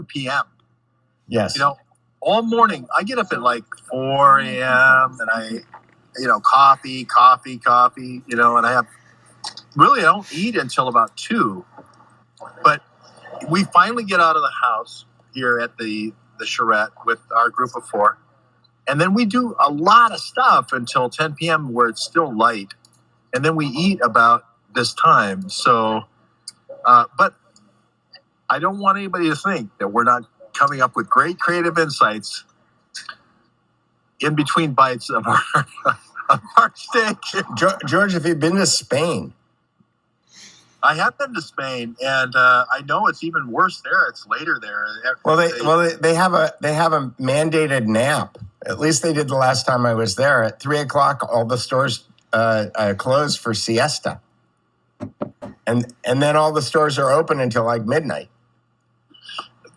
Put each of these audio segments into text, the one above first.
p.m. Yes. All morning I get up at like 4 a.m. and I, coffee, and I don't eat until about 2. But we finally get out of the house here at the charrette with our group of 4. And then we do a lot of stuff until 10 p.m. where it's still light. And then we eat about this time. So, but I don't want anybody to think that we're not coming up with great creative insights in between bites of our steak. George, have you been to Spain? I have been to Spain, and I know it's even worse there. It's later there. They have a mandated nap. At least they did the last time I was there. At 3:00, all the stores close for siesta, and then all the stores are open until like midnight.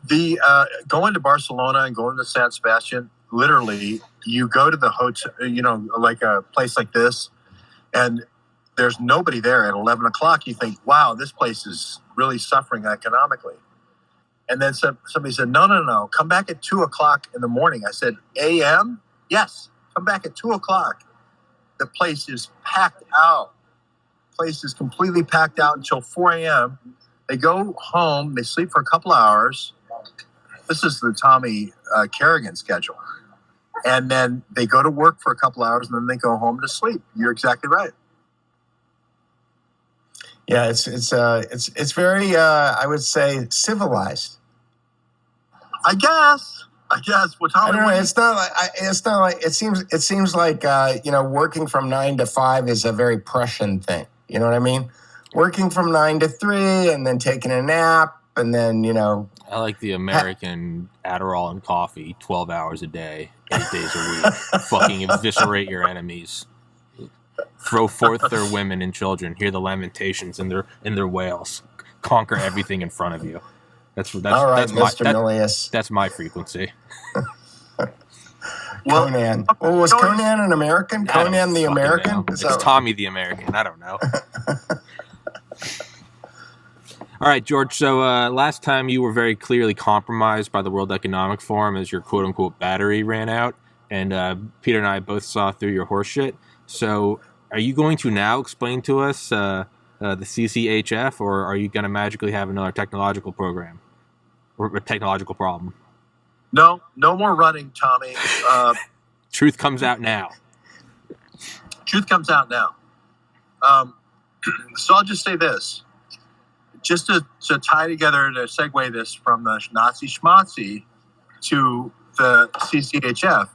The going to Barcelona and going to San Sebastian, literally, you go to the hotel, like a place like this, and there's nobody there at 11 o'clock. You think, wow, this place is really suffering economically. And then somebody said, no, come back at 2 o'clock in the morning. I said, a.m.? Yes, come back at 2 o'clock. The place is packed out. The place is completely packed out until 4 a.m. They go home, they sleep for a couple hours. This is the Tommy Carrigan schedule. And then they go to work for a couple hours, and then they go home to sleep. You're exactly right. Yeah, it's very I would say civilized. I guess. Well, Tommy, I don't know. It's not like it seems like working from 9 to 5 is a very Prussian thing. You know what I mean? Working from 9 to 3 and then taking a nap and then I like the American Adderall and coffee, 12 hours a day, 8 days a week. Fucking eviscerate your enemies. Throw forth their women and children. Hear the lamentations in their wails. Conquer everything in front of you. That's all right, that's Mr. my, Milius. That's my frequency. Conan. Oh, was Conan an American? Conan the American? It's Tommy the American. I don't know. All right, George. So last time you were very clearly compromised by the World Economic Forum as your quote-unquote battery ran out. And Peter and I both saw through your horseshit. So are you going to now explain to us the CCHF, or are you going to magically have another technological program or a technological problem? No more running, Tommy. Truth comes out now. So I'll just say this. Just to tie together, to segue this from the Nazi schmatzi to the CCHF,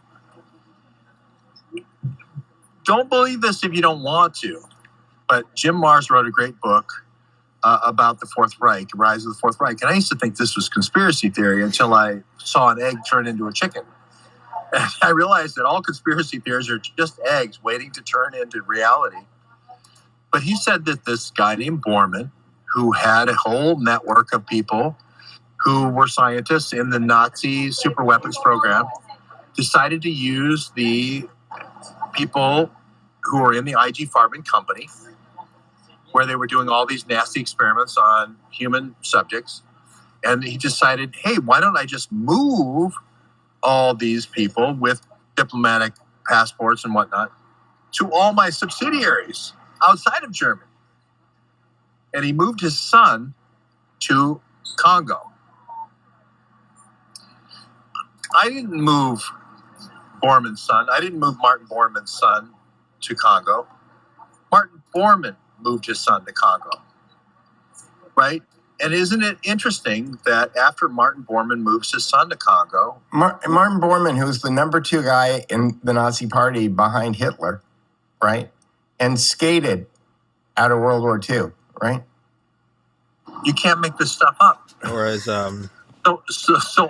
don't believe this if you don't want to, but Jim Marrs wrote a great book about the Fourth Reich, the rise of the Fourth Reich. And I used to think this was conspiracy theory until I saw an egg turn into a chicken. And I realized that all conspiracy theories are just eggs waiting to turn into reality. But he said that this guy named Bormann, who had a whole network of people who were scientists in the Nazi superweapons program, decided to use the people who were in the IG Farben company, where they were doing all these nasty experiments on human subjects. And he decided, hey, why don't I just move all these people with diplomatic passports and whatnot to all my subsidiaries outside of Germany? And he moved his son to Congo. I didn't move Bormann's son. I didn't move Martin Bormann's son to Congo. Martin Bormann moved his son to Congo, right? And isn't it interesting that after Martin Bormann moves his son to Congo... Martin Bormann, who's the number 2 guy in the Nazi party behind Hitler, right? And skated out of World War II, right? You can't make this stuff up. Whereas, So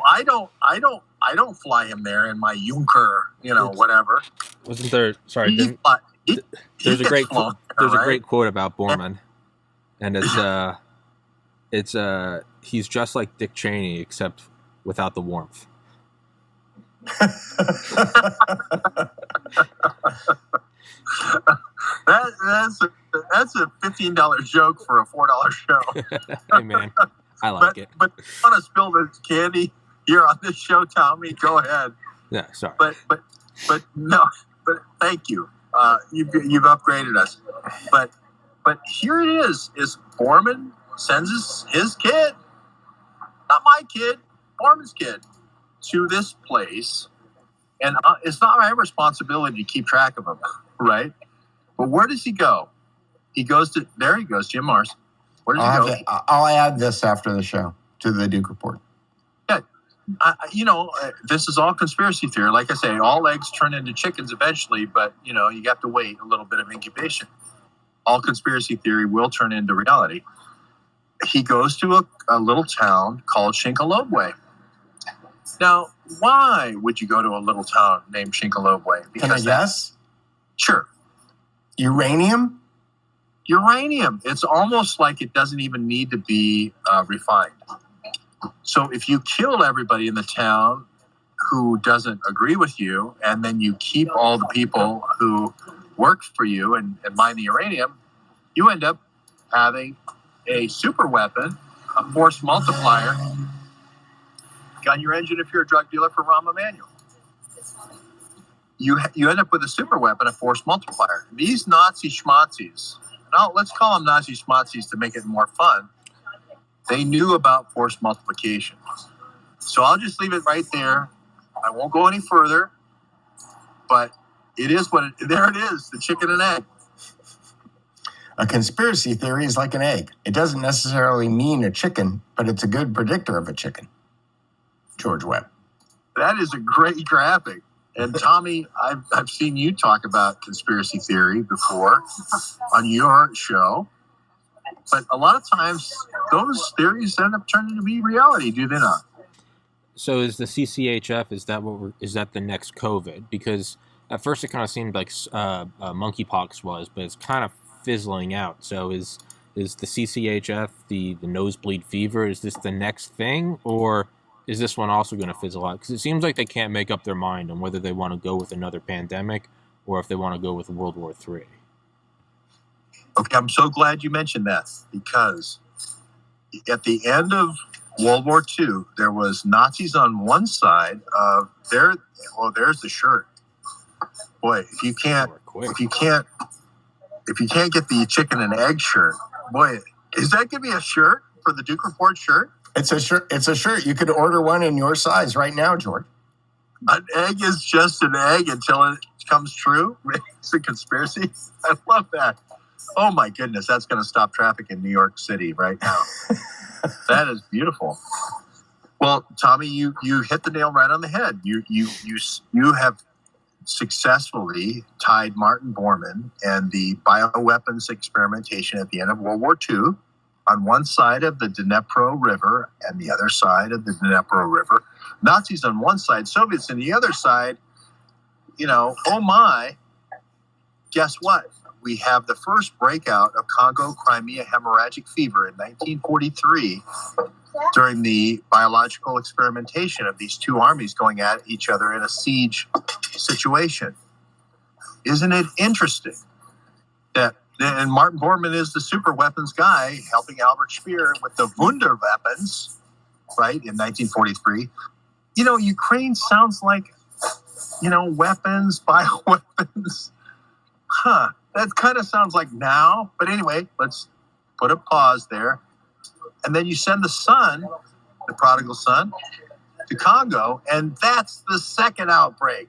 I don't fly him there in my Junker, whatever. Wasn't there? Sorry, there's a great quote about Bormann, and it's he's just like Dick Cheney except without the warmth. That's a $15 joke for a $4 show. Hey man, I like it. But you want to spill the candy here on this show, Tommy? Go ahead. Yeah, sorry. But no. But thank you. You've upgraded us. But here it is. Is Borman sends his kid, not my kid, Borman's kid, to this place, and it's not my responsibility to keep track of him, right? But where does he go? He goes to Jim Mars. Where does he go? I'll add this after the show to the Duke Report. Yeah, this is all conspiracy theory. Like I say, all eggs turn into chickens eventually, but you have to wait a little bit of incubation. All conspiracy theory will turn into reality. He goes to a little town called Shinkolobwe. Now, why would you go to a little town named Shinkolobwe? Can I guess? Sure. Uranium? Uranium. It's almost like it doesn't even need to be refined. So if you kill everybody in the town who doesn't agree with you, and then you keep all the people who work for you and mine the uranium, you end up having a super weapon, a force multiplier, on your engine if you're a drug dealer for Rahm Emanuel. You end up with a super weapon, a force multiplier. These Nazi schmazzies, now let's call them Nazi schmazzies to make it more fun, they knew about force multiplication. So I'll just leave it right there. I won't go any further, but it is there it is, the chicken and egg. A conspiracy theory is like an egg. It doesn't necessarily mean a chicken, but it's a good predictor of a chicken. George Webb. That is a great graphic. And Tommy, I've seen you talk about conspiracy theory before on your show. But a lot of times those theories end up turning to be reality, do they not? So is the CCHF, is that the next COVID? Because at first it kind of seemed like monkeypox was, but it's kind of fizzling out. So is the CCHF, the nosebleed fever, is this the next thing? Or is this one also going to fizzle out? Because it seems like they can't make up their mind on whether they want to go with another pandemic or if they want to go with World War III. Okay, I'm so glad you mentioned that, because at the end of World War II, there was Nazis on one side of there's the shirt. Boy, if you can't get the chicken and egg shirt, boy, is that going to be a shirt for the Duke Report shirt? It's a shirt. It's a shirt. You could order one in your size right now, George. An egg is just an egg until it comes true. It's a conspiracy. I love that. Oh my goodness, that's going to stop traffic in New York City right now. That is beautiful. Well, Tommy, you hit the nail right on the head. You have successfully tied Martin Bormann and the bioweapons experimentation at the end of World War II on one side of the Dnepro River and the other side of the Dnepro River. Nazis on one side, Soviets on the other side. Oh my, guess what? We have the first breakout of Congo Crimea hemorrhagic fever in 1943 during the biological experimentation of these two armies going at each other in a siege situation. Isn't it interesting that, and Martin Bormann is the super weapons guy helping Albert Speer with the Wunder weapons, right, in 1943. Ukraine sounds like, weapons, bioweapons. Huh. That kind of sounds like now. But anyway, let's put a pause there. And then you send the son, the prodigal son, to Congo, and that's the second outbreak.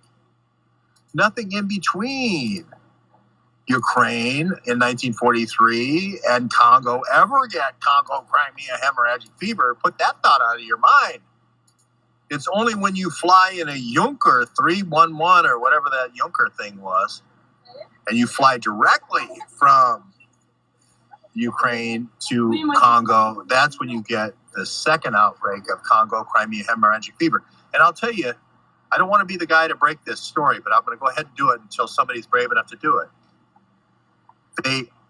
Nothing in between Ukraine in 1943 and Congo ever get Congo Crimea hemorrhagic fever. Put that thought out of your mind. It's only when you fly in a Junker 311 or whatever that Junker thing was, and you fly directly from Ukraine to Congo, that's when you get the second outbreak of Congo Crimea hemorrhagic fever. And I'll tell you, I don't want to be the guy to break this story, but I'm going to go ahead and do it until somebody's brave enough to do it.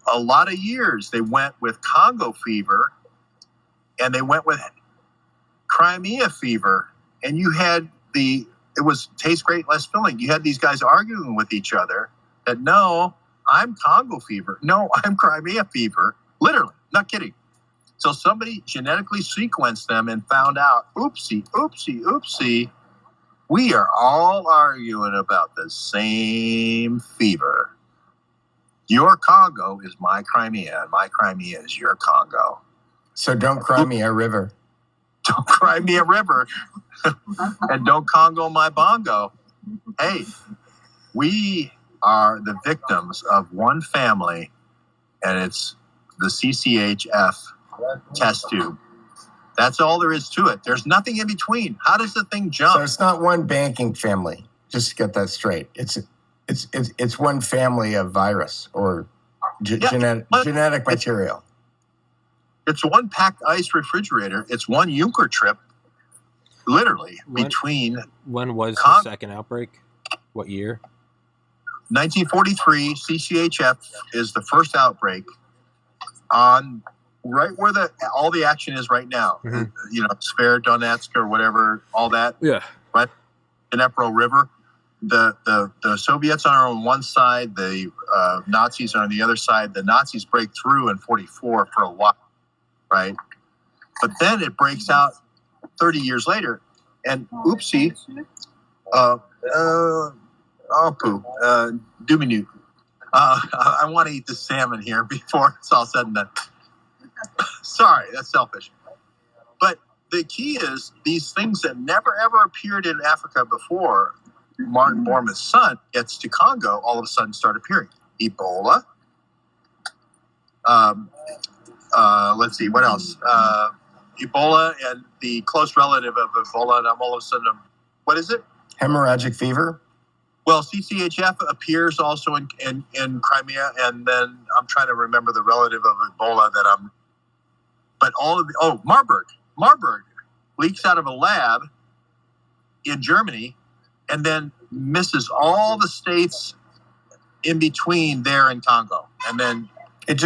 A lot of years, they went with Congo fever, and they went with Crimea fever, and you had it was taste great, less filling. You had these guys arguing with each other that, no, I'm Congo fever. No, I'm Crimea fever. Literally, not kidding. So somebody genetically sequenced them and found out, oopsie, we are all arguing about the same fever. Your Congo is my Crimea, and my Crimea is your Congo. So don't cry me a river. Don't cry me a river, and don't Congo my bongo. Hey, we are the victims of one family, and it's the CCHF test tube. That's all there is to it. There's nothing in between. How does the thing jump? So it's not one banking family. Just to get that straight. It's one family of virus or genetic material. It's one packed ice refrigerator. It's one Juncker trip, literally, between... When was the second outbreak? What year? 1943, CCHF is the first outbreak on right where all the action is right now. Mm-hmm. You know, Sver, Donetsk, or whatever, all that. Yeah. Right? Dnipro River. The Soviets are on one side, the Nazis are on the other side. The Nazis break through in 44 for a while, right? But then it breaks out 30 years later, and oopsie, Duminu. I want to eat the salmon here before it's all said and done. Sorry, that's selfish. But the key is these things that never ever appeared in Africa before Martin Bormann's son gets to Congo, all of a sudden start appearing. Ebola. Let's see, what else? Ebola and the close relative of Ebola, and I'm all of a sudden, what is it? Hemorrhagic fever? Well, CCHF appears also in Crimea, and then I'm trying to remember the relative of Ebola but all of Marburg. Marburg leaks out of a lab in Germany and then misses all the states in between there in Congo. And then it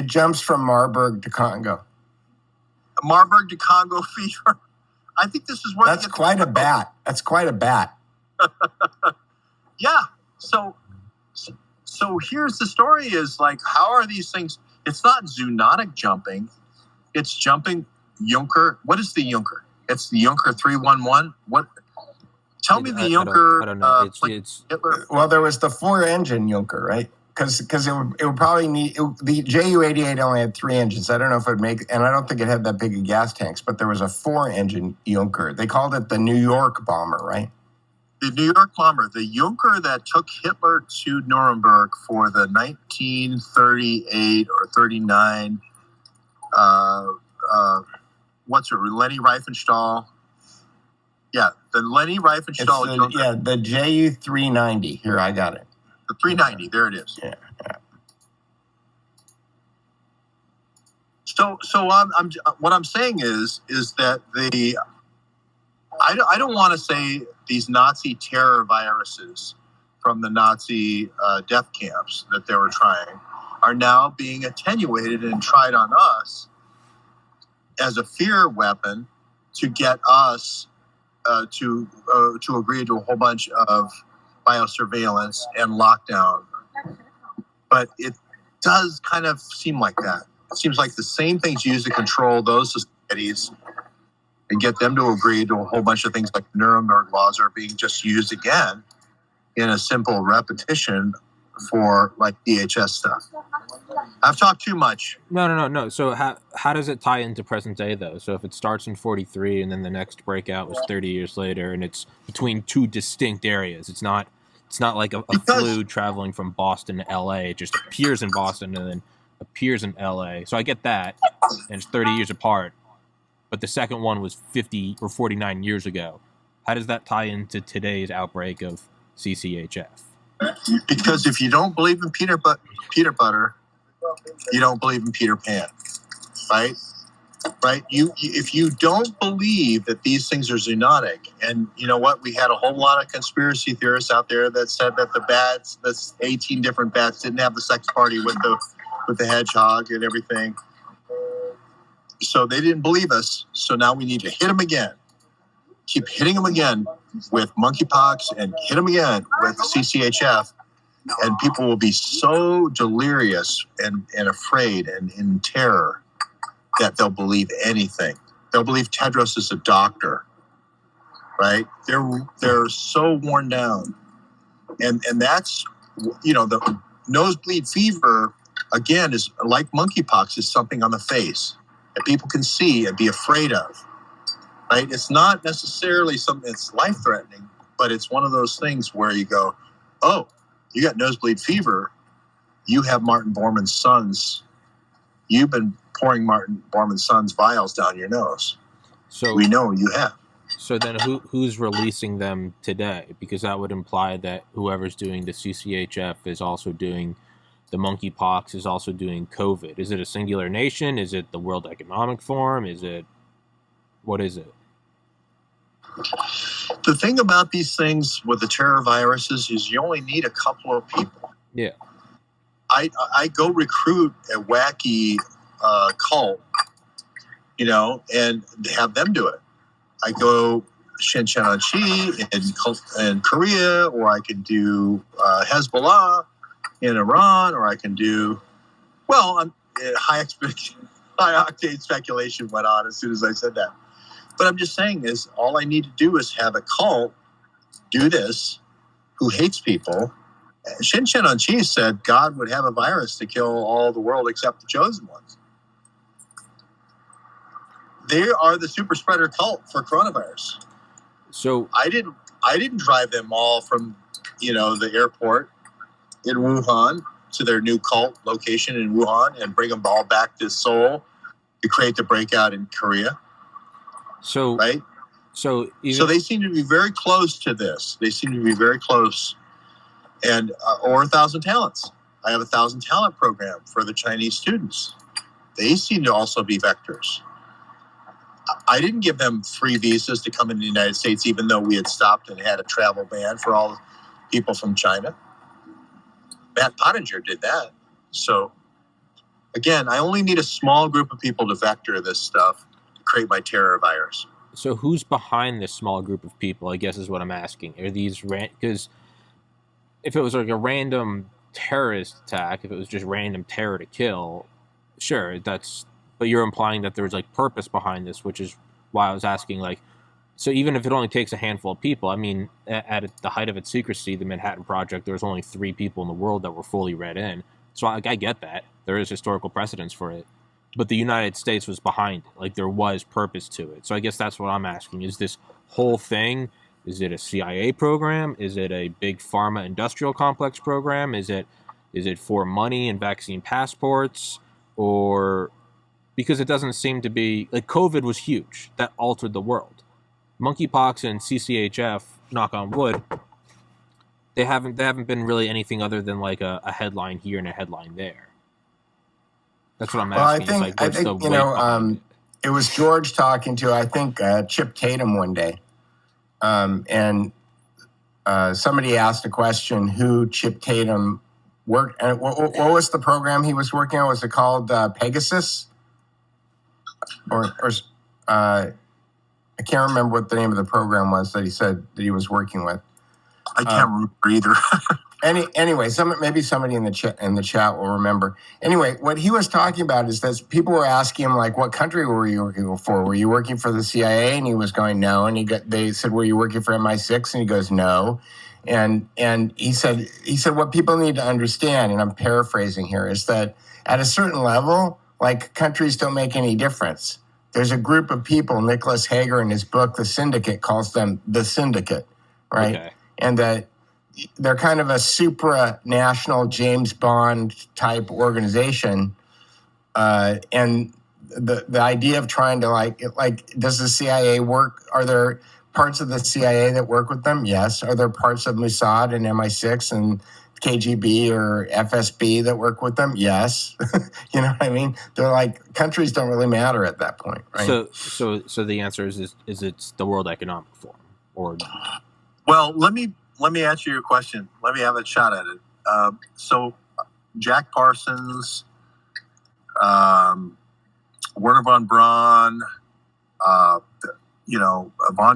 jumps from Marburg to Congo. Marburg to Congo fever. I think this is where that's quite a bat. That's quite a bat. Yeah. So here's the story is like, how are these things? It's not zoonotic jumping. It's jumping Juncker. What is the Juncker? It's the Juncker 311. What? Tell me the Juncker. I don't know. It's Hitler. Well, there was the 4-engine Juncker, right? Because it would probably need the Ju-88 only had 3 engines. I don't know if it would make, and I don't think it had that big of gas tanks. But there was a 4-engine Juncker. They called it the New York bomber, right? The New York bomber, the Juncker that took Hitler to Nuremberg for the 1938 or 39. What's it? Leni Riefenstahl. Yeah, the Leni Riefenstahl. The Ju-390. Here, I got it. The 390. There it is. Yeah. So I'm what I'm saying is that I don't want to say these Nazi terror viruses from the Nazi death camps that they were trying are now being attenuated and tried on us as a fear weapon to get us to agree to a whole bunch of biosurveillance and lockdown. But it does kind of seem like that. It seems like the same things used to control those societies and get them to agree to a whole bunch of things like Nuremberg laws are being just used again in a simple repetition for like DHS stuff. I've talked too much. No. So how does it tie into present day though? So if it starts in 43 and then the next breakout was 30 years later and it's between two distinct areas, it's not like a flu traveling from Boston to LA. It just appears in Boston and then appears in LA. So I get that, and it's 30 years apart. But the second one was 50 or 49 years ago. How does that tie into today's outbreak of CCHF? Because if you don't believe in peanut butter, you don't believe in Peter Pan, right? Right? If you don't believe that these things are zoonotic, and you know what? We had a whole lot of conspiracy theorists out there that said that the bats, that's 18 different bats, didn't have the sex party with the hedgehog and everything. So they didn't believe us. So now we need to hit them again. Keep hitting them again with monkeypox and hit them again with CCHF. And people will be so delirious and afraid and in terror that they'll believe anything. They'll believe Tedros is a doctor, right? They're so worn down, and that's, the nosebleed fever again is like monkeypox, is something on the face that people can see and be afraid of, right? It's not necessarily something that's life threatening, but it's one of those things where you go, oh, you got nosebleed fever. You have Martin Bormann's Sons. You've been pouring Martin Bormann's Sons vials down your nose. So we know you have. So then who's releasing them today? Because that would imply that whoever's doing the CCHF is also doing the monkeypox, is also doing COVID. Is it a singular nation? Is it the World Economic Forum? What is it? The thing about these things with the terror viruses is you only need a couple of people. Yeah. I go recruit a wacky cult, and have them do it. I go Shincheonji in Korea, or I can do Hezbollah in Iran, or I can do, high octane speculation went on as soon as I said that. But I'm just saying is all I need to do is have a cult do this who hates people. Shincheonji said God would have a virus to kill all the world except the chosen ones. They are the super spreader cult for coronavirus. So I didn't drive them all from, the airport in Wuhan to their new cult location in Wuhan and bring them all back to Seoul to create the breakout in Korea. So right. So they seem to be very close to this. They seem to be very close. And or 1,000 Talents. I have a 1,000 Talent program for the Chinese students. They seem to also be vectors. I didn't give them free visas to come into the United States, even though we had stopped and had a travel ban for all people from China. Matt Pottinger did that. So, again, I only need a small group of people to vector this stuff to create my terror virus. So who's behind this small group of people, I guess is what I'm asking. Are these because if it was like a random terrorist attack, if it was just random terror to kill, sure, but you're implying that there's like purpose behind this, which is why I was asking, like, so even if it only takes a handful of people, I mean, at the height of its secrecy, the Manhattan Project, there was only 3 people in the world that were fully read in. So I get that. There is historical precedence for it. But the United States was behind it. Like, there was purpose to it. So I guess that's what I'm asking. Is this whole thing, is it a CIA program? Is it a big pharma industrial complex program? Is it for money and vaccine passports? Or because it doesn't seem to be, like, COVID was huge. That altered the world. Monkeypox and CCHF, knock on wood, they haven't been really anything other than like a headline here and a headline there. That's what I'm asking. I think it was George talking to, I think, Chip Tatum one day. And somebody asked a question, who Chip Tatum worked, and what was the program he was working on? Was it called Pegasus? Or I can't remember what the name of the program was that he said that he was working with. I can't remember either. Anyway, maybe somebody in the chat will remember. Anyway, what he was talking about is that people were asking him, like, what country were you working for? Were you working for the CIA? And he was going, no. And they said, were you working for MI6? And he goes, no. And he said what people need to understand, and I'm paraphrasing here, is that at a certain level, like, countries don't make any difference. There's a group of people, Nicholas Hager in his book, The Syndicate, calls them the Syndicate, right? Okay. And that they're kind of a supranational James Bond type organization. And the idea of trying to like, does the CIA work? Are there parts of the CIA that work with them? Yes. Are there parts of Mossad and MI6 and KGB or FSB that work with them? Yes. You know what I mean? They're like, countries don't really matter at that point, right? So the answer is it's the World Economic Forum, or? Well, let me answer your question. Let me have a shot at it. So Jack Parsons, Werner von Braun, von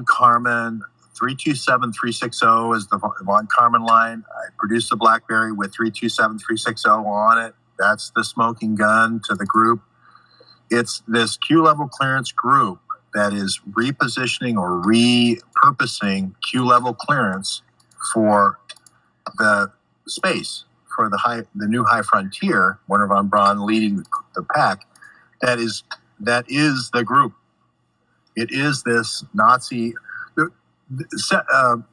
Karman, 327-360 is the von Karman line. I produced the BlackBerry with 327-360 on it. That's the smoking gun to the group. It's this Q level clearance group that is repositioning or repurposing Q level clearance for the space, for the new high frontier. Werner von Braun leading the pack. That is the group. It is this Nazi.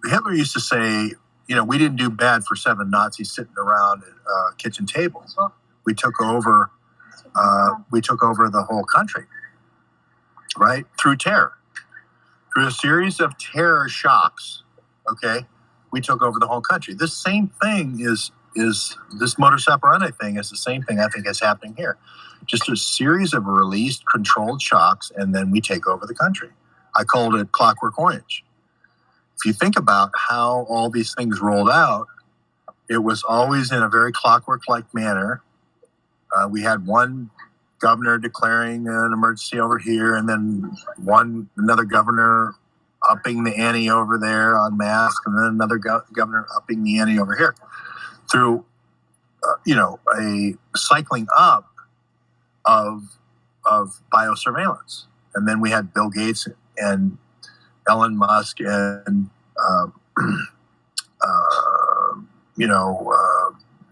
Hitler used to say, we didn't do bad for 7 Nazis sitting around at kitchen tables. We took over. We took over the whole country, right? Through terror, through a series of terror shocks. Okay, we took over the whole country. This same thing is this modus operandi thing is the same thing I think is happening here. Just a series of released, controlled shocks, and then we take over the country. I called it Clockwork Orange. If you think about how all these things rolled out, it was always in a very clockwork-like manner. We had one governor declaring an emergency over here, and then another governor upping the ante over there on masks, and then another governor upping the ante over here, through a cycling up of biosurveillance. And then we had Bill Gates and Elon Musk and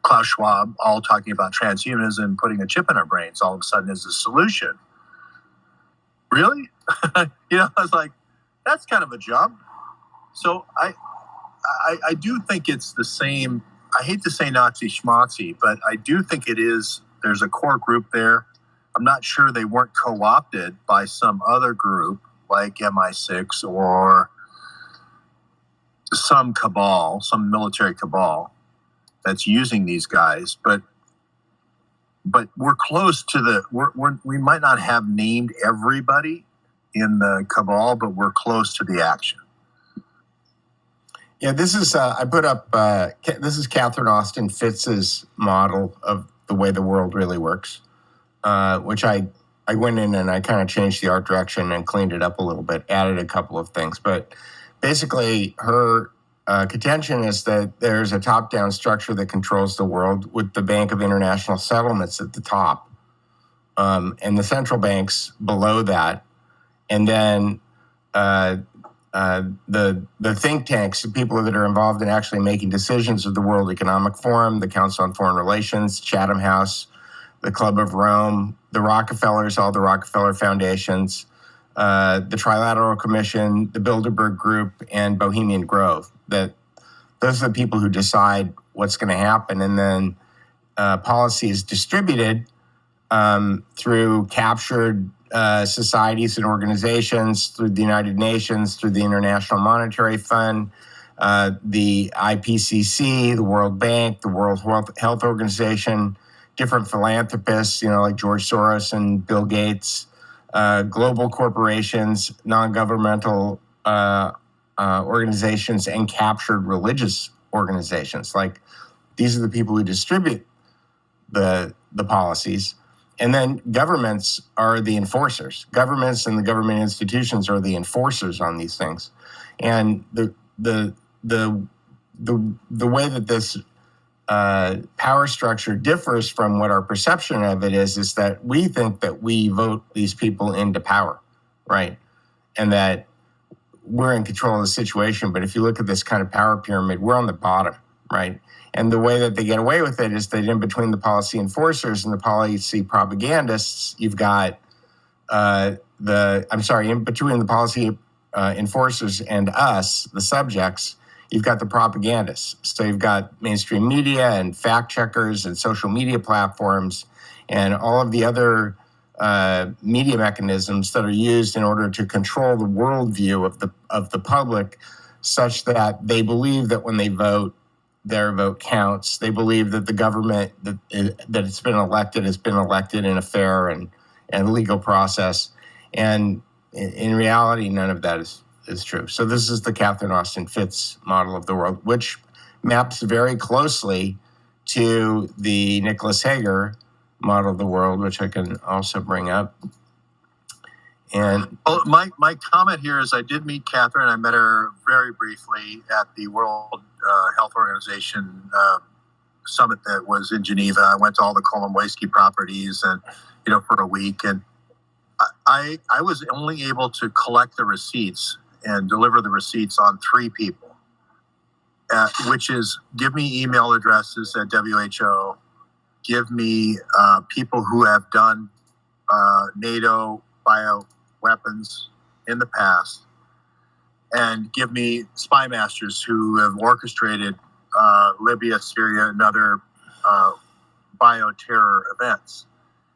Klaus Schwab all talking about transhumanism, putting a chip in our brains all of a sudden is the solution. Really? I was like, that's kind of a jump. So I do think it's the same. I hate to say Nazi schmozy, but I do think it is. There's a core group there. I'm not sure they weren't co-opted by some other group like MI6 or some cabal, some military cabal that's using these guys. But we're close to we might not have named everybody in the cabal, but we're close to the action. Yeah, this is, I put up, this is Catherine Austin Fitz's model of the way the world really works, which I went in and I kind of changed the art direction and cleaned it up a little bit, added a couple of things. But basically, her contention is that there's a top-down structure that controls the world with the Bank of International Settlements at the top, and the central banks below that. And then the think tanks, the people that are involved in actually making decisions of the World Economic Forum, the Council on Foreign Relations, Chatham House, the Club of Rome, the Rockefellers, all the Rockefeller foundations, the Trilateral Commission, the Bilderberg Group, and Bohemian Grove. Those are the people who decide what's going to happen. And then policy is distributed through captured societies and organizations, through the United Nations, through the International Monetary Fund, the IPCC, the World Bank, the World Health Organization, different philanthropists, like George Soros and Bill Gates, global corporations, non-governmental organizations, and captured religious organizations. Like, these are the people who distribute the policies. And then governments are the enforcers. Governments and the government institutions are the enforcers on these things. And the way that this power structure differs from what our perception of it is that we think that we vote these people into power, right? And that we're in control of the situation. But if you look at this kind of power pyramid, we're on the bottom, right? And the way that they get away with it is that in between the policy enforcers and the policy propagandists, you've got in between the policy enforcers and us, the subjects, you've got the propagandists. So you've got mainstream media and fact checkers and social media platforms and all of the other media mechanisms that are used in order to control the worldview of the public, such that they believe that when they vote, their vote counts. They believe that the government that it's been elected has been elected in a fair and legal process. And in reality, none of that is true. So this is the Catherine Austin Fitz model of the world, which maps very closely to the Nicholas Hager model of the world, which I can also bring up. And my comment here is I did meet Catherine. I met her very briefly at the World Health Organization summit that was in Geneva. I went to all the Kolomoisky properties and, for a week. And I was only able to collect the receipts and deliver the receipts on 3 people, which is give me email addresses at WHO, give me people who have done NATO bioweapons in the past, and give me spy masters who have orchestrated Libya, Syria, and other bioterror events.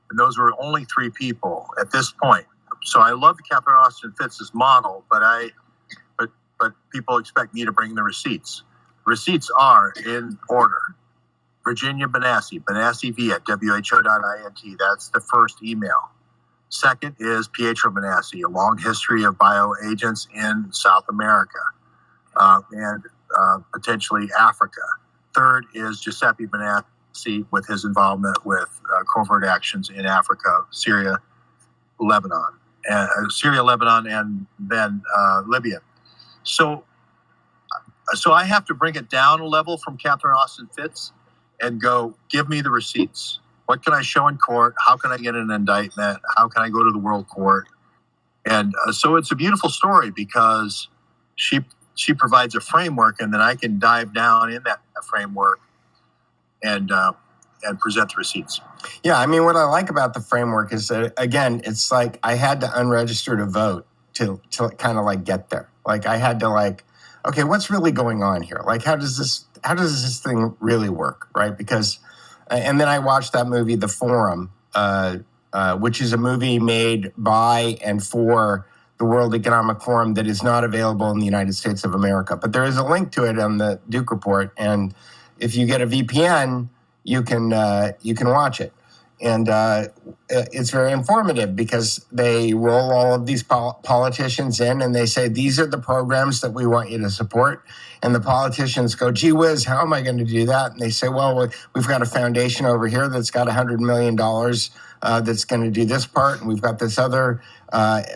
And those were only 3 people at this point. So I love the Catherine Austin Fitts' model, but people expect me to bring the receipts. Receipts are in order. Virginia Benassi, benassi@who.int. That's the first email. Second is Pietro Benassi, a long history of bioagents in South America and potentially Africa. Third is Giuseppe Benassi with his involvement with covert actions in Africa, Syria, Lebanon, and then Libya. So I have to bring it down a level from Catherine Austin Fitts and go, give me the receipts. What can I show in court? How can I get an indictment? How can I go to the World Court? And so it's a beautiful story because she provides a framework, and then I can dive down in that framework and present the receipts. Yeah, I mean, what I like about the framework is that, again, it's like I had to unregister to vote to kind of like get there. Like I had to like, okay, what's really going on here? Like, how does this thing really work, right? Because, and then I watched that movie, The Forum, which is a movie made by and for the World Economic Forum that is not available in the United States of America. But there is a link to it on the Duke Report, and if you get a VPN, you can watch it. And it's very informative because they roll all of these politicians in and they say, these are the programs that we want you to support. And the politicians go, gee whiz, how am I going to do that? And they say, well, we've got a foundation over here that's got $100 million that's going to do this part. And we've got this other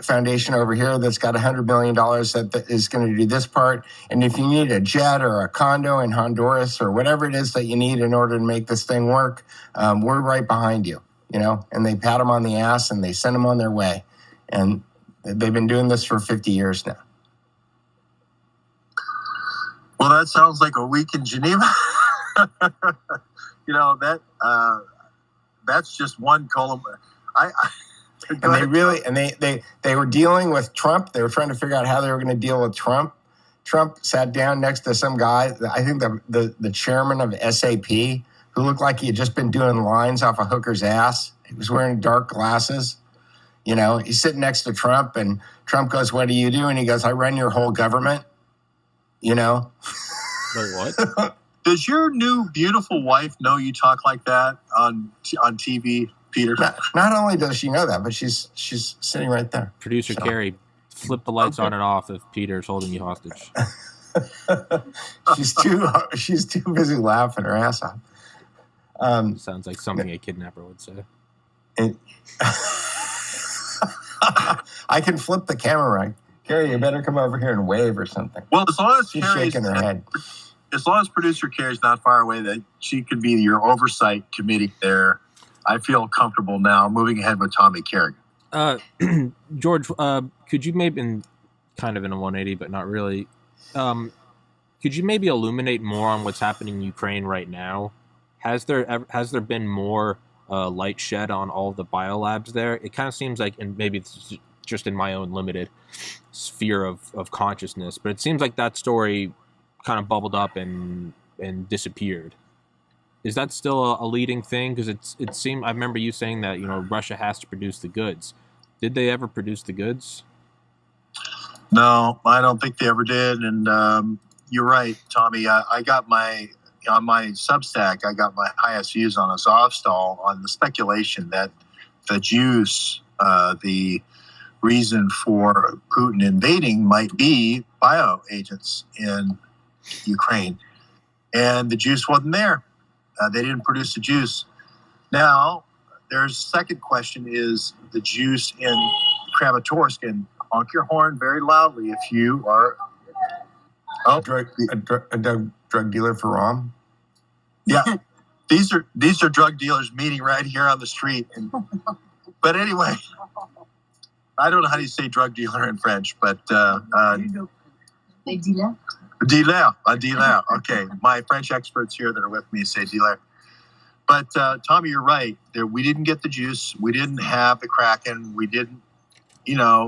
foundation over here that's got $100 million that is going to do this part. And if you need a jet or a condo in Honduras or whatever it is that you need in order to make this thing work, we're right behind you, you know. And they pat them on the ass and they send them on their way. And they've been doing this for 50 years now. Well, that sounds like a week in Geneva. You know, that's just one column. And they really, and they were dealing with Trump. They were trying to figure out how they were going to deal with Trump. Trump sat down next to some guy, I think the chairman of SAP, who looked like he had just been doing lines off a hooker's ass. He was wearing dark glasses. You know, he's sitting next to Trump, and Trump goes, "What do you do?" And he goes, "I run your whole government." You know? Wait, what? Does your new beautiful wife know you talk like that on TV, Peter? Not only does she know that, but she's sitting right there. Producer Carrie, flip the lights on and off if Peter's holding you hostage. She's too busy laughing her ass off. Sounds like something a kidnapper would say. I can flip the camera right. Carrie, you better come over here and wave or something. Well, as long as she's shaking her head. As long as producer Carrie's not far away, that she can be your oversight committee there. I feel comfortable now moving ahead with Tommy Carrigan. George, could you maybe, kind of in a 180, but not really, could you maybe illuminate more on what's happening in Ukraine right now? Has there been more light shed on all the biolabs there? It kind of seems like, and maybe it's just in my own limited sphere of consciousness, but it seems like that story kind of bubbled up and disappeared. Is that still a leading thing? Because it seemed, I remember you saying that, you know, Russia has to produce the goods. Did they ever produce the goods? No, I don't think they ever did. And you're right, Tommy. I got on my Substack, I got my highest views on Azovstal on the speculation that the Jews, the reason for Putin invading might be bioagents in Ukraine. And the juice wasn't there. They didn't produce the juice. Now, there's second question is the juice in Kramatorsk. And honk your horn very loudly if you are a drug dealer for Rom. Yeah, these are drug dealers meeting right here on the street. But anyway, I don't know how you say drug dealer in French, but Dealer. a dealer. Okay, my French experts here that are with me say dealer. But Tommy, you're right. We didn't get the juice. We didn't have the Kraken. We didn't,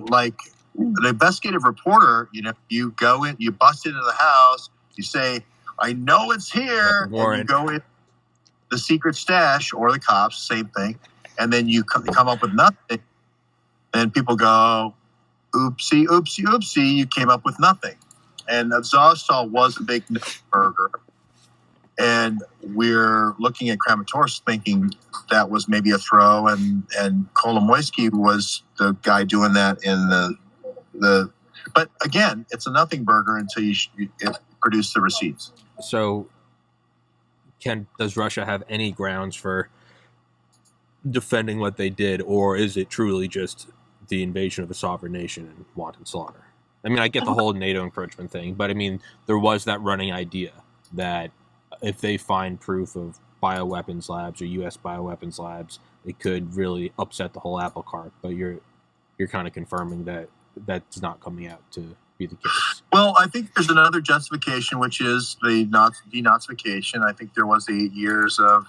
like the investigative reporter. You go in, you bust into the house. You say, "I know it's here," and you go in the secret stash or the cops, same thing, and then you come up with nothing. Then people go, "Oopsie, oopsie, oopsie! You came up with nothing." And Azovstal was a big burger. And we're looking at Kramatorsk thinking that was maybe a throw, and Kolomoisky was the guy doing that in the. But again, it's a nothing burger until you produce the receipts. So, does Russia have any grounds for defending what they did, or is it truly just the invasion of a sovereign nation and wanton slaughter? I mean, I get the whole NATO encroachment thing, but I mean, there was that running idea that if they find proof of bioweapons labs or U.S. bioweapons labs, it could really upset the whole apple cart. But you're kind of confirming that that's not coming out to be the case. Well, I think there's another justification, which is the denazification. I think there was 8 years of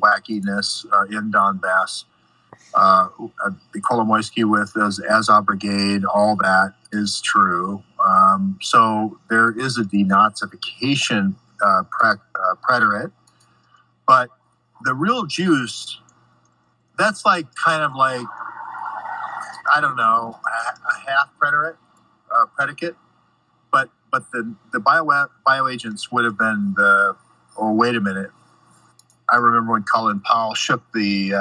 wackiness in Donbass. The Kolomoisky with Azov Brigade, all that is true. So there is a denazification preterite, but the real juice, that's like kind of like, I don't know, a half predicate, but the bioagents would have been wait a minute. I remember when Colin Powell shook the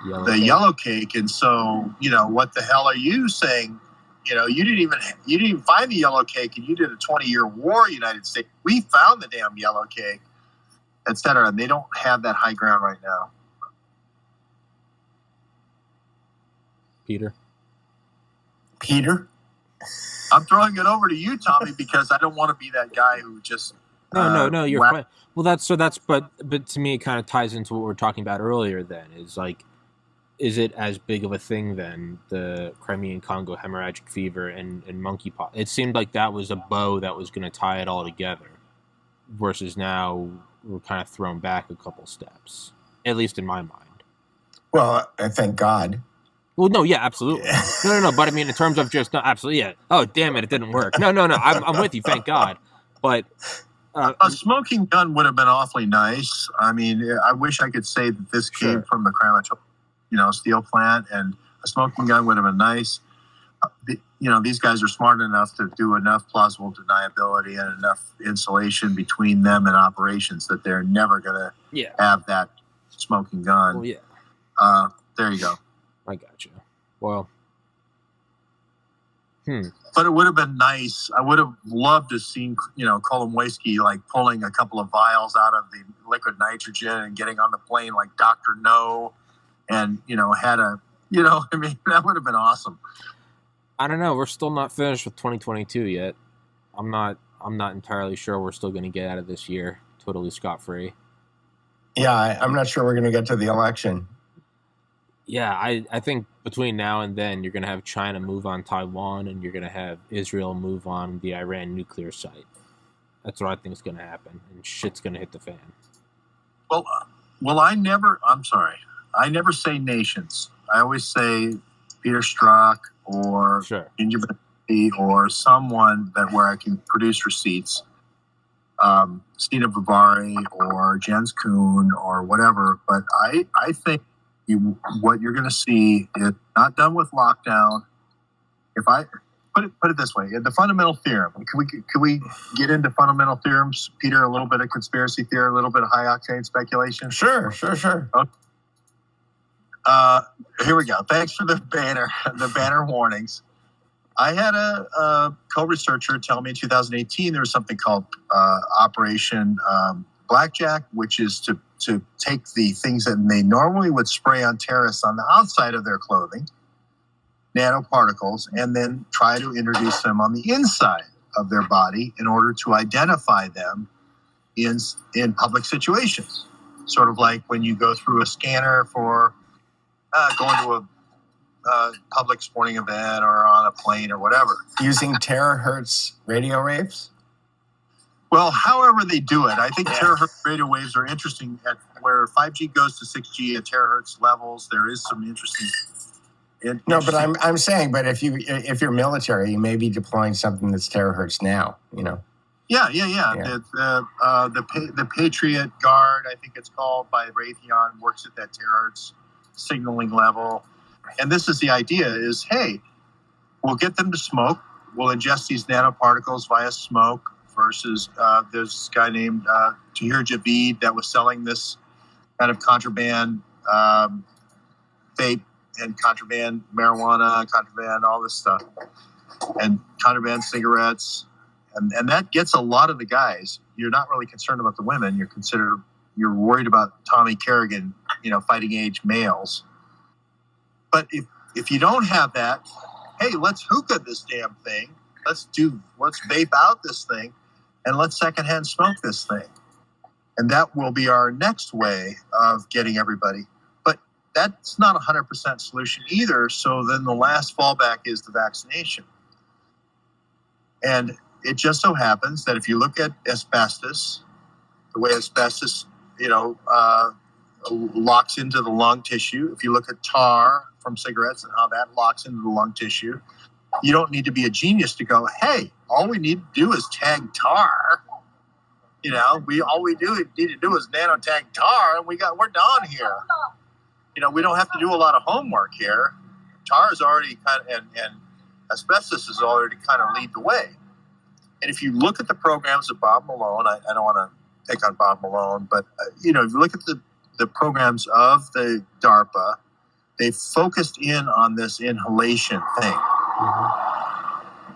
yellow cake, and so what the hell are you saying? You didn't even find the yellow cake, and you did a 20-year war, United States. We found the damn yellow cake, etc. And they don't have that high ground right now. Peter? I'm throwing it over to you, Tommy, because I don't want to be that guy who just no, you're fine. Well, but to me, it kind of ties into what we were talking about earlier. Then is it as big of a thing then, the Crimean Congo hemorrhagic fever and monkeypox? It seemed like that was a bow that was going to tie it all together, versus now we're kind of thrown back a couple steps, at least in my mind. Well, thank God. Well, no, yeah, absolutely. No. But I mean, in terms of just, no, absolutely, yeah. Oh, damn it didn't work. No. I'm with you, thank God. But a smoking gun would have been awfully nice. I mean, I wish I could say that this came from the Crimean steel plant, and a smoking gun would have been nice. These guys are smart enough to do enough plausible deniability and enough insulation between them and operations that they're never going to have that smoking gun. Well, yeah. There you go. I got you. Well, But it would have been nice. I would have loved to have seen, Kolomoisky like pulling a couple of vials out of the liquid nitrogen and getting on the plane like Dr. No, and had a, that would have been awesome. I don't know. We're still not finished with 2022 yet. I'm not entirely sure we're still going to get out of this year totally scot-free. Yeah, I'm not sure we're going to get to the election. Yeah, I think between now and then, you're going to have China move on Taiwan, and you're going to have Israel move on the Iran nuclear site. That's what I think is going to happen, and shit's going to hit the fan. Well, I never say nations. I always say Peter Strzok or Gingiva or someone where I can produce receipts. Stina Bavari or Jens Kuhn or whatever. But I think what you're going to see is not done with lockdown. If I put it this way, the fundamental theorem. Can we get into fundamental theorems, Peter? A little bit of conspiracy theory, a little bit of high octane speculation. Sure. Okay. Here we go. Thanks for the banner warnings. I had a co-researcher tell me in 2018 there was something called Operation Blackjack, which is to take the things that they normally would spray on terrorists on the outside of their clothing, nanoparticles, and then try to introduce them on the inside of their body in order to identify them in public situations. Sort of like when you go through a scanner for going to a public sporting event or on a plane or whatever. Using terahertz radio waves? Well, however they do it, I think terahertz radio waves are interesting. At where 5G goes to 6G at terahertz levels, there is some interesting. No, but I'm saying, but if you're military, you may be deploying something that's terahertz now. Yeah. The Patriot Guard, I think it's called, by Raytheon, works at that terahertz signaling level. And this is the idea: is hey, we'll get them to smoke. We'll ingest these nanoparticles via smoke. Versus there's this guy named Tahir Javid that was selling this kind of contraband vape and contraband marijuana, contraband all this stuff, and contraband cigarettes, and that gets a lot of the guys. You're not really concerned about the women. You're worried about Tommy Carrigan, fighting age males. But if you don't have that, hey, let's hookah this damn thing. Let's vape out this thing. And let's secondhand smoke this thing. And that will be our next way of getting everybody. But that's not a 100% solution either. So then the last fallback is the vaccination. And it just so happens that if you look at asbestos, the way asbestos, locks into the lung tissue, if you look at tar from cigarettes and how that locks into the lung tissue, you don't need to be a genius to go, hey, all we need to do is tag tar. All we need to do is nanotag tar, and we're done here. We don't have to do a lot of homework here. Tar is already and asbestos is already kind of lead the way. And if you look at the programs of Bob Malone, I don't want to pick on Bob Malone, but if you look at the programs of the DARPA, they focused in on this inhalation thing.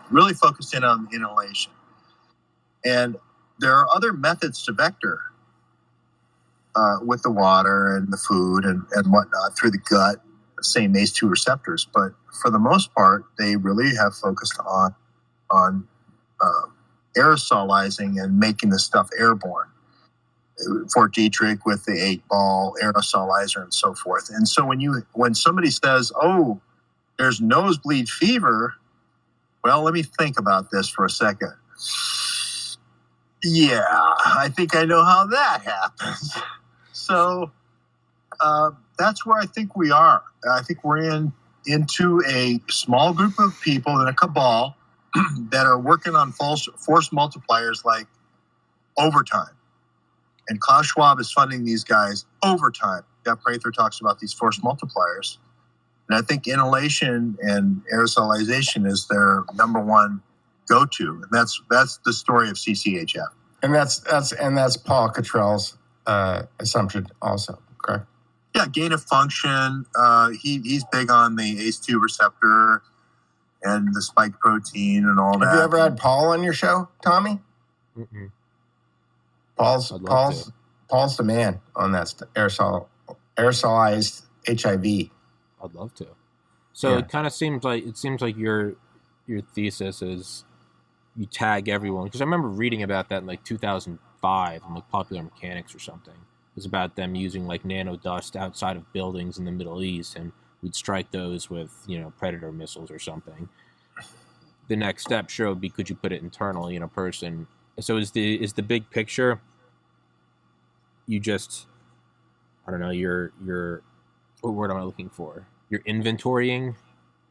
Really focused in on inhalation. And there are other methods to vector with the water and the food and whatnot through the gut, same ACE2 receptors. But for the most part, they really have focused on aerosolizing and making the stuff airborne. Fort Detrick with the 8-ball aerosolizer and so forth. And so when somebody says, oh, there's nosebleed fever, well, let me think about this for a second. Yeah, I think I know how that happens. So that's where I think we are. I think we're into a small group of people in a cabal that are working on force multipliers like overtime. And Klaus Schwab is funding these guys overtime. Jeff Prather talks about these force multipliers. And I think inhalation and aerosolization is their number one go-to. And that's the story of CCHF. And that's Paul Cottrell's assumption also, correct? Yeah, gain of function. He's big on the ACE2 receptor and the spike protein and all that. Have you ever had Paul on your show, Tommy? Mm-mm. Paul's the man on that aerosolized HIV. I'd love to. So It kind of seems like your thesis is you tag everyone, because I remember reading about that in like 2005 in like Popular Mechanics or something. It was about them using like nano dust outside of buildings in the Middle East, and we'd strike those with Predator missiles or something. The next step sure would be, could you put it internally in a person? So is the big picture, you just, I don't know, you're what word am I looking for? You're inventorying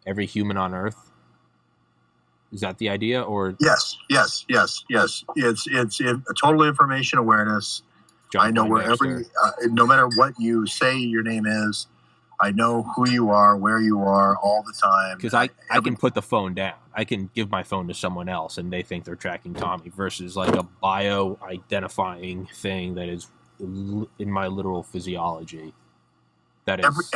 every human on Earth. Is that the idea, or? Yes. It's a total information awareness. I know wherever, no matter what you say your name is, I know who you are, where you are, all the time. Because I can put the phone down. I can give my phone to someone else, and they think they're tracking Tommy, versus like a bio-identifying thing that is in my literal physiology. That is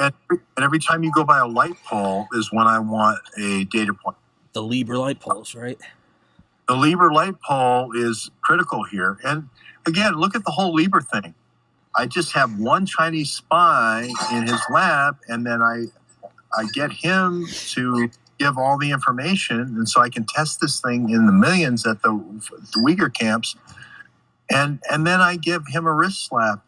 every time you go by a light pole is when I want a data point. The Liber light poles, right? The Liber light pole is critical here. And again, look at the whole Liber thing. I just have one Chinese spy in his lab, and then I get him to give all the information, and so I can test this thing in the millions at the Uyghur camps, and then I give him a wrist slap.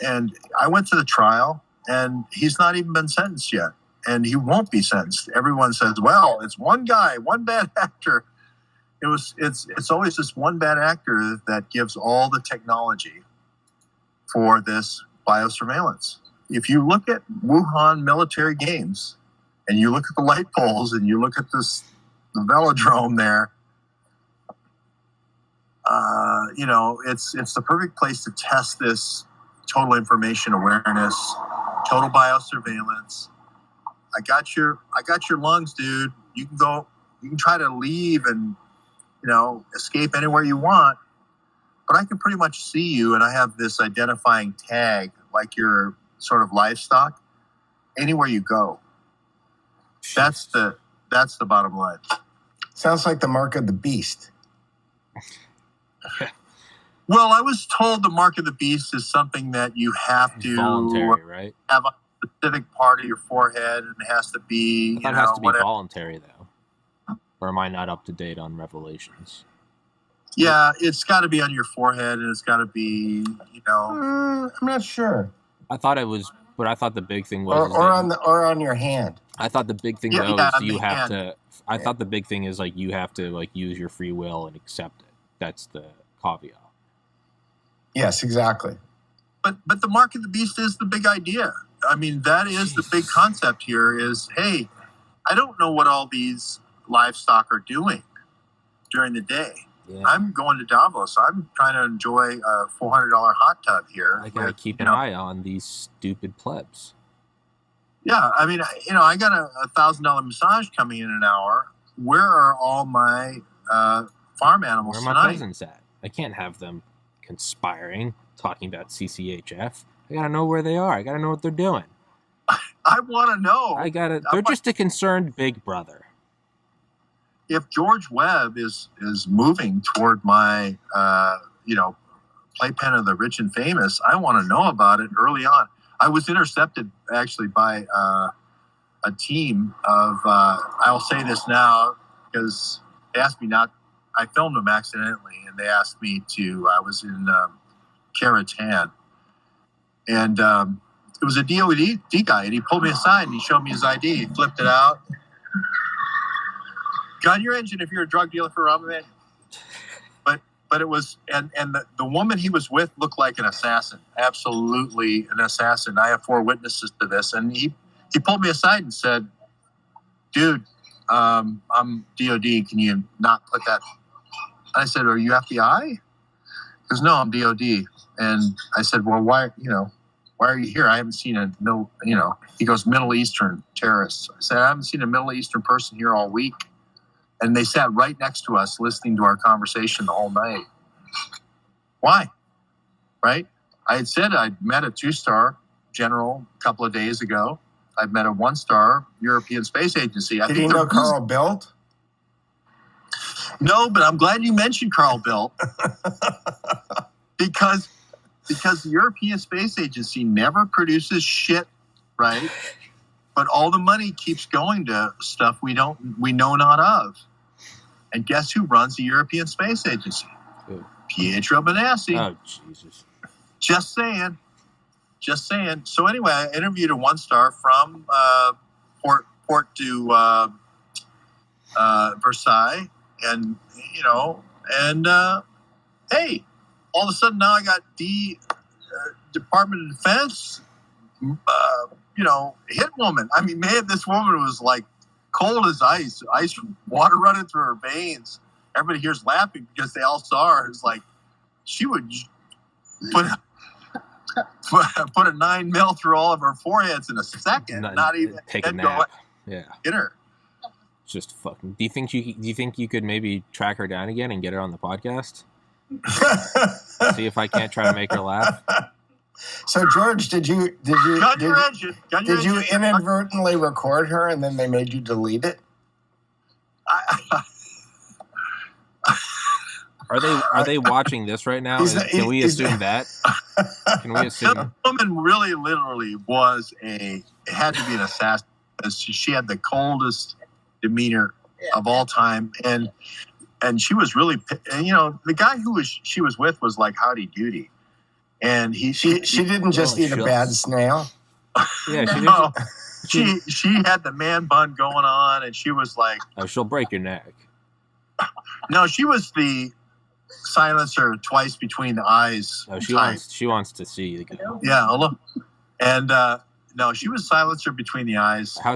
And I went to the trial, and he's not even been sentenced yet. and he won't be sentenced. Everyone says, well, it's one guy, one bad actor. It's always this one bad actor that gives all the technology for this biosurveillance. If you look at Wuhan military games and you look at the light poles and you look at the velodrome there, it's the perfect place to test this total information awareness, total biosurveillance. I got your lungs, dude. You can try to leave and, escape anywhere you want, but I can pretty much see you, and I have this identifying tag, like your sort of livestock, anywhere you go. That's the bottom line. Sounds like the mark of the beast. Well, I was told the mark of the beast is something that you have to voluntary, right? Have a specific part of your forehead, and it has to be. I thought it has to be voluntary, though. Or am I not up to date on Revelations? Yeah, it's got to be on your forehead, and it's got to be, I'm not sure. I thought it was, but I thought the big thing was, or on your hand. I thought the big thing though is you have to. I thought the big thing is like you have to like use your free will and accept it. That's the caveat. Yes, exactly. But the mark of the beast is the big idea. I mean, that is the big concept here. Is, hey, I don't know what all these livestock are doing during the day. Yeah. I'm going to Davos. I'm trying to enjoy a $400 hot tub here. I gotta keep an eye on these stupid plebs. Yeah, I mean, I got a $1,000 massage coming in an hour. Where are all my farm animals tonight? Where are my peasants at? I can't have them conspiring, talking about CCHF. I gotta know where they are. I gotta know what they're doing. I want to know. They're just a concerned big brother. If George Webb is moving toward my, playpen of the rich and famous, I want to know about it early on. I was intercepted actually by a team of, I'll say this now because they asked me not, I filmed them accidentally, and they asked me to, I was in Karatan, and it was a DOD guy, and he pulled me aside and he showed me his ID. He flipped it out. Gun your engine if you're a drug dealer for Ramadan. But it was, and the woman he was with looked like an assassin, absolutely an assassin. I have 4 witnesses to this, and he pulled me aside and said, "Dude, I'm DOD. Can you not put that?" I said, "Are you FBI?" He goes, "No, I'm DOD." And I said, "Well, why are you here? I haven't seen He goes, "Middle Eastern terrorists." I said, "I haven't seen a Middle Eastern person here all week." And they sat right next to us listening to our conversation the whole night. Why? Right? I had said I'd met a 2-star general a couple of days ago. I've met a 1-star European Space Agency. Did you know Carl Bildt? No, but I'm glad you mentioned Carl Bildt. because the European Space Agency never produces shit, right? But all the money keeps going to stuff we know not of. And guess who runs the European Space Agency? Who? Pietro Benassi. Oh, Jesus. Just saying. So anyway, I interviewed a 1-star from Port to Versailles, and hey, all of a sudden now I got Department of Defense. Hit woman. I mean, man, this woman was like cold as ice water running through her veins. Everybody here's laughing because they all saw her. It's like she would put a 9 mil through all of her foreheads in a second. Not even take a nap. Yeah, hit her. Just fucking. Do you think you could maybe track her down again and get her on the podcast? See if I can't try to make her laugh. So George, did you inadvertently record her and then they made you delete it? Are they watching this right now? Can we assume that? Can we assume the woman really literally it had to be an assassin because she had the coldest demeanor of all time, and she was really, the guy she was with was like howdy doody. And she didn't just eat a bad snail. Yeah, she had the man bun going on, and she was like, Oh, she'll break your neck. no, she was the silencer twice between the eyes. Oh, type. she wants to see you go. Yeah, look. And no, she was silencer between the eyes. How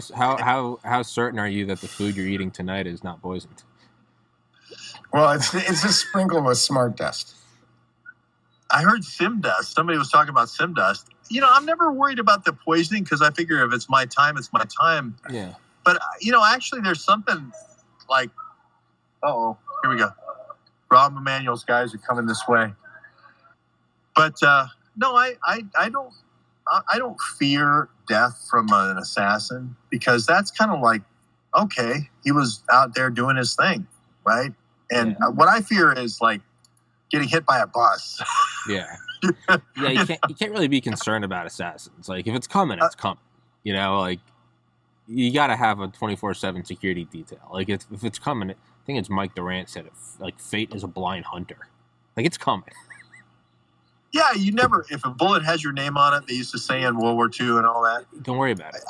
certain are you that the food you're eating tonight is not poisoned? Well, it's just sprinkled with smart dust. I heard sim dust. Somebody was talking about sim dust. I'm never worried about the poisoning because I figure if it's my time, it's my time. Yeah. But, actually there's something like, here we go. Rob Emanuel's guys are coming this way. But, no, I don't fear death from an assassin because that's kind of like, okay, he was out there doing his thing, right? And what I fear is like getting hit by a bus. Yeah. Yeah, you can't really be concerned about assassins. Like if it's coming, it's coming. Like you got to have a 24/7 security detail. Like if it's coming, I think it's Mike Durant said it. Like fate is a blind hunter. Like it's coming. Yeah, if a bullet has your name on it, they used to say in World War II and all that. Don't worry about it.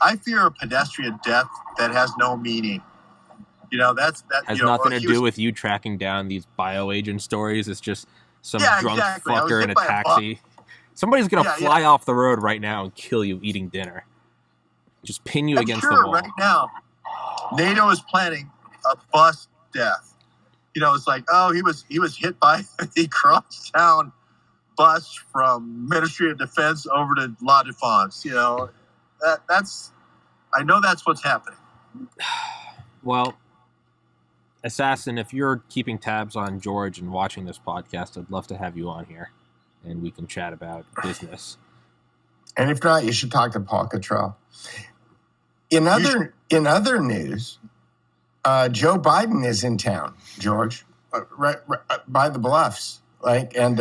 I fear a pedestrian death that has no meaning. That has nothing to do with you tracking down these bioagent stories. It's just some drunk fucker in a taxi. Somebody's gonna fly off the road right now and kill you eating dinner. Just pin you against the wall. Right now, NATO is planning a bus death. It's like, he was hit by the crosstown bus from Ministry of Defense over to La Défense. I know that's what's happening. Well, Assassin, if you're keeping tabs on George and watching this podcast, I'd love to have you on here, and we can chat about business. And if not, you should talk to Paul Cottrell. In other news, Joe Biden is in town, George, right by the Bluffs. And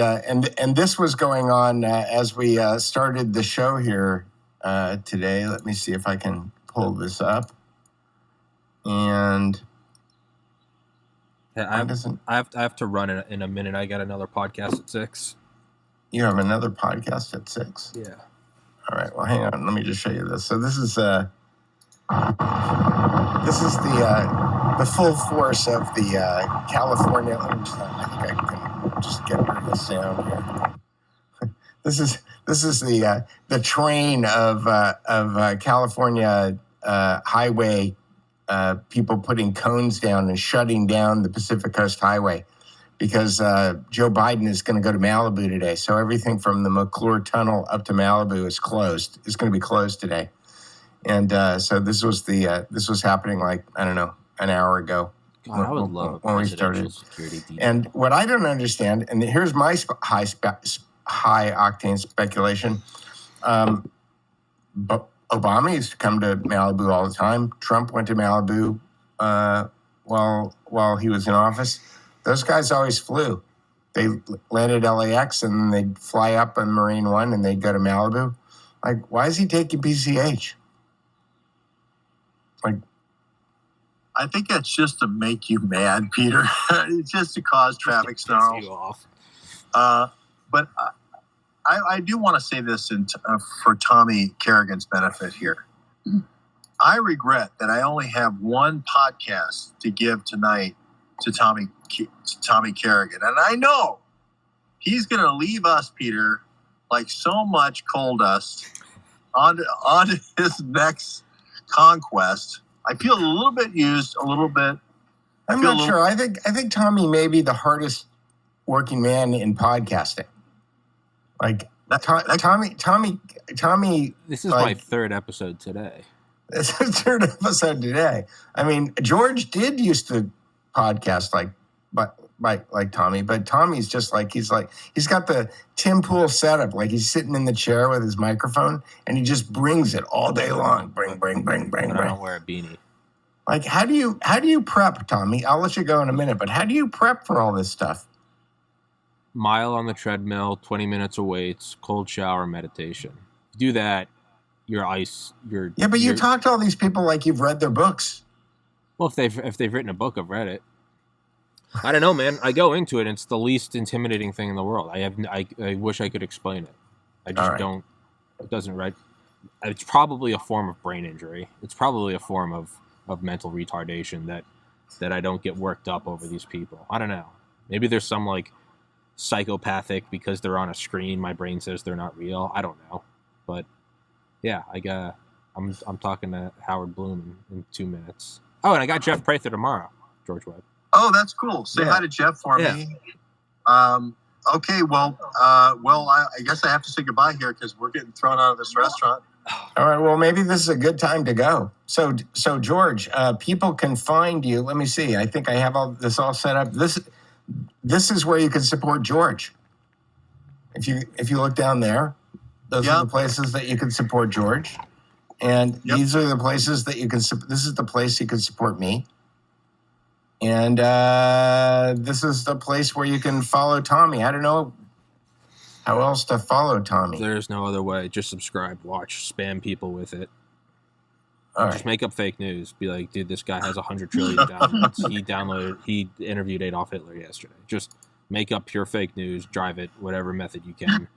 this was going on as we started the show here today. Let me see if I can pull this up. And I have to run in a minute. I got another podcast at 6. You have another podcast at 6? Yeah. All right. Well, hang on. Let me just show you this. So this is the full force of the California. I think I can just get rid of the sound here. This is the train of California highway people putting cones down and shutting down the Pacific Coast Highway because Joe Biden is going to go to Malibu today. So everything from the McClure Tunnel up to Malibu is closed. It's going to be closed today. And so this was happening like, I don't know, an hour ago. God, I would love when we started. Security detail. And what I don't understand, and here's my high octane speculation, but Obama used to come to Malibu all the time. Trump went to Malibu while he was in office. Those guys always flew. They landed LAX and they'd fly up on Marine One and they'd go to Malibu. Like, why is he taking PCH? Like, I think that's just to make you mad, Peter. It's just to cause traffic snarls. You off. But I do want to say this for Tommy Carrigan's benefit here. I regret that I only have one podcast to give tonight to Tommy Carrigan. And I know he's going to leave us, Peter, like so much coal dust on his next conquest. I feel a little bit used, a little bit. I'm not sure. I think Tommy may be the hardest working man in podcasting. Like Tommy. This is my third episode today. This is the third episode today. I mean, George did used to podcast like Tommy, but Tommy's just like he's got the Tim Pool setup. Like he's sitting in the chair with his microphone, and he just brings it all day long. Bring. I don't wear a beanie. Like how do you prep, Tommy? I'll let you go in a minute, but how do you prep for all this stuff? Mile on the treadmill, 20 minutes of weights, cold shower, meditation. Do that, you're ice. But you talk to all these people like you've read their books. Well, if they've written a book, I've read it. I don't know, man. I go into it. And it's the least intimidating thing in the world. I wish I could explain it. I just don't. It doesn't. Right. it's probably a form of brain injury. It's probably a form of mental retardation that I don't get worked up over these people. I don't know. Maybe there's some like psychopathic because they're on a screen. My brain says they're not real. I don't know, but yeah, I'm talking to Howard Bloom in 2 minutes. Oh, and I got Jeff Prather tomorrow. George Webb. Oh, that's cool. Say hi to Jeff for me. Okay, I guess I have to say goodbye here because we're getting thrown out of this restaurant. All right. Well, maybe this is a good time to go. So George, people can find you. Let me see. I think I have all this all set up. This is where you can support George. If you look down there, those are the places that you can support George, and these are the places that you can. This is the place you can support me, and this is the place where you can follow Tommy. I don't know how else to follow Tommy. There's no other way. Just subscribe, watch, spam people with it. Just make up fake news. Be like, dude, this guy has 100 trillion downloads. He interviewed Adolf Hitler yesterday. Just make up pure fake news. Drive it whatever method you can.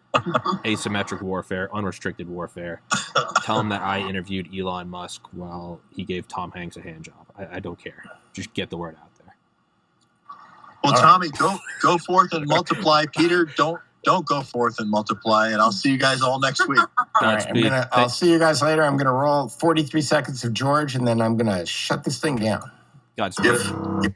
Asymmetric warfare, unrestricted warfare. Tell him that I interviewed Elon Musk while he gave Tom Hanks a hand job. I don't care. Just get the word out there. Well, Tommy, go forth and multiply. Peter, don't go forth and multiply, and I'll see you guys all next week. All right, I'll see you guys later. I'm going to roll 43 seconds of George, and then I'm going to shut this thing down. Godspeed.